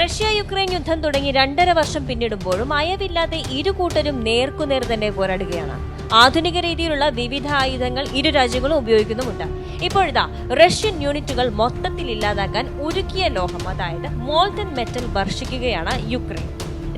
Russia Ukraine യുദ്ധം തുടങ്ങി 2.5 വർഷം പിന്നിടുമ്പോഴും അയവില്ലാതെ ഇരു കൂട്ടരും നേർക്കുനേർ തന്നെ പോരാടുകയാണ്. ആധുനിക രീതിയിലുള്ള വിവിധ ആയുധങ്ങൾ ഇരു രാജ്യങ്ങളും ഉപയോഗിക്കുന്നുമുണ്ട്. ഇപ്പോഴിതാ റഷ്യൻ യൂണിറ്റുകൾ മൊത്തത്തിൽ ഇല്ലാതാക്കാൻ ഉരുക്കിയ ലോഹം, അതായത് മോൾട്ടൻ മെറ്റൽ വർഷിക്കുകയാണ് യുക്രൈൻ.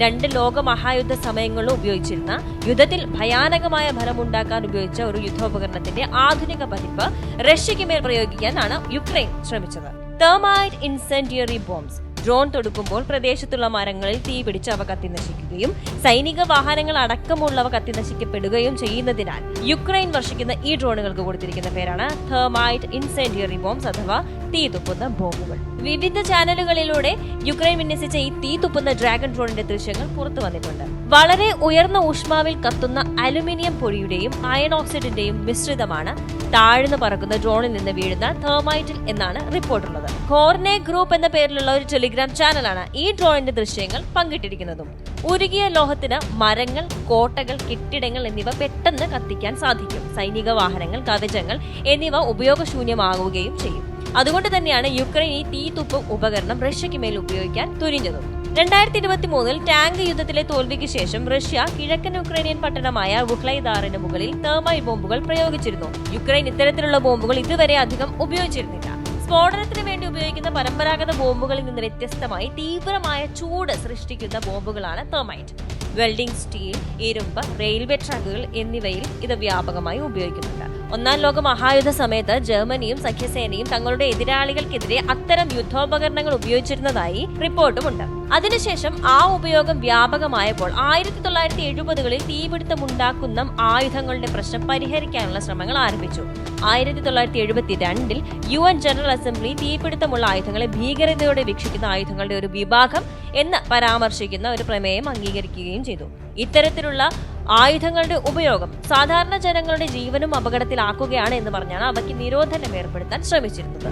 2 ലോക മഹായുദ്ധ സമയങ്ങളിലും ഉപയോഗിച്ചിരുന്ന യുദ്ധത്തിൽ ഭയാനകമായ ഫലമുണ്ടാക്കാൻ ഉപയോഗിച്ച ഒരു യുദ്ധോപകരണത്തിന്റെ ആധുനിക പതിപ്പ് റഷ്യയ്ക്ക് മേൽ പ്രയോഗിക്കാനാണ് യുക്രൈൻ ശ്രമിച്ചത്. Thermite incendiary bombs. ഡ്രോൺ തൊടുക്കുമ്പോൾ പ്രദേശത്തുള്ള മരങ്ങളിൽ തീപിടിച്ച് അവ കത്തിനശിക്കുകയും സൈനിക വാഹനങ്ങൾ അടക്കമുള്ളവ കത്തിനശിക്കപ്പെടുകയും ചെയ്യുന്നതിനാൽ യുക്രൈൻ വർഷിക്കുന്ന ഈ ഡ്രോണുകൾക്ക് കൊടുത്തിരിക്കുന്ന പേരാണ് തെർമൈറ്റ് ഇൻസെൻഡിയറി ബോംബ്സ് അഥവാ തീ തുപ്പുന്ന ബോംബുകൾ. വിവിധ ചാനലുകളിലൂടെ യുക്രൈൻ വിന്യസിച്ച ഈ തീ തുപ്പുന്ന ഡ്രാഗൺ ഡ്രോണിന്റെ ദൃശ്യങ്ങൾ പുറത്തു വന്നിട്ടുണ്ട്. വളരെ ഉയർന്ന ഊഷ്മാവിൽ കത്തുന്ന അലുമിനിയം പൊടിയുടെയും അയൺ ഓക്സൈഡിന്റെയും മിശ്രിതമാണ് താഴ്ന്നു പറക്കുന്ന ഡ്രോണിൽ നിന്ന് വീഴുന്ന തെർമൈറ്റിൽ എന്നാണ് റിപ്പോർട്ടുള്ളത്. കോർനെ ഗ്രൂപ്പ് എന്ന പേരിലുള്ള ഒരു ടെലിഗ്രാം ചാനലാണ് ഈ ഡ്രോണിന്റെ ദൃശ്യങ്ങൾ പങ്കിട്ടിരിക്കുന്നതും. ഉരുകിയ ലോഹത്തിന് മരങ്ങൾ, കോട്ടകൾ, കെട്ടിടങ്ങൾ എന്നിവ പെട്ടെന്ന് കത്തിക്കാൻ സാധിക്കും. സൈനിക വാഹനങ്ങൾ, കവചങ്ങൾ എന്നിവ ഉപയോഗശൂന്യമാകുകയും ചെയ്യും. അതുകൊണ്ട് തന്നെയാണ് യുക്രൈൻ ഈ തീതുപ്പ് ഉപകരണം റഷ്യയ്ക്ക് മേൽ ഉപയോഗിക്കാൻ തുനിഞ്ഞതും. 2023 ടാങ്ക് യുദ്ധത്തിലെ തോൽവിക്ക് ശേഷം റഷ്യ കിഴക്കൻ യുക്രൈനിയൻ പട്ടണമായ വുഹ്ലൈദാറിന് മുകളിൽ തെർമൈറ്റ് ബോംബുകൾ പ്രയോഗിച്ചിരുന്നു. യുക്രൈൻ ഇത്തരത്തിലുള്ള ബോംബുകൾ ഇതുവരെ അധികം ഉപയോഗിച്ചിരുന്നില്ല. സ്ഫോടനത്തിന് വേണ്ടി ഉപയോഗിക്കുന്ന പരമ്പരാഗത ബോംബുകളിൽ നിന്ന് വ്യത്യസ്തമായി തീവ്രമായ ചൂട് സൃഷ്ടിക്കുന്ന ബോംബുകളാണ് തെർമൈറ്റ്. വെൽഡിംഗ്, സ്റ്റീൽ, ഇരുമ്പ്, റെയിൽവേ ട്രാക്കുകൾ എന്നിവയിൽ ഇത് വ്യാപകമായി ഉപയോഗിക്കുന്നുണ്ട്. 1-ാം ലോക മഹായുദ്ധ സമയത്ത് ജർമ്മനിയും സഖ്യസേനയും തങ്ങളുടെ എതിരാളികൾക്കെതിരെ അത്തരം യുദ്ധോപകരണങ്ങൾ ഉപയോഗിച്ചിരുന്നതായി റിപ്പോർട്ടുമുണ്ട്. അതിനുശേഷം ആ ഉപയോഗം വ്യാപകമായപ്പോൾ 1970കളിൽ തീപിടുത്തമുണ്ടാക്കുന്ന ആയുധങ്ങളുടെ പ്രശ്നം പരിഹരിക്കാനുള്ള ശ്രമങ്ങൾ ആരംഭിച്ചു. 1972 UN ജനറൽ അസംബ്ലി തീപിടുത്തമുള്ള ആയുധങ്ങളെ ഭീകരതയോടെ വീക്ഷിക്കുന്ന ആയുധങ്ങളുടെ ഒരു വിഭാഗം എന്ന് പരാമർശിക്കുന്ന ഒരു പ്രമേയം അംഗീകരിക്കുകയും ചെയ്തു. ഇത്തരത്തിലുള്ള ആയുധങ്ങളുടെ ഉപയോഗം സാധാരണ ജനങ്ങളുടെ ജീവനും അപകടത്തിലാക്കുകയാണ് എന്ന് പറഞ്ഞാണ് അവയ്ക്ക് നിരോധനം ഏർപ്പെടുത്താൻ ശ്രമിച്ചിരുന്നത്.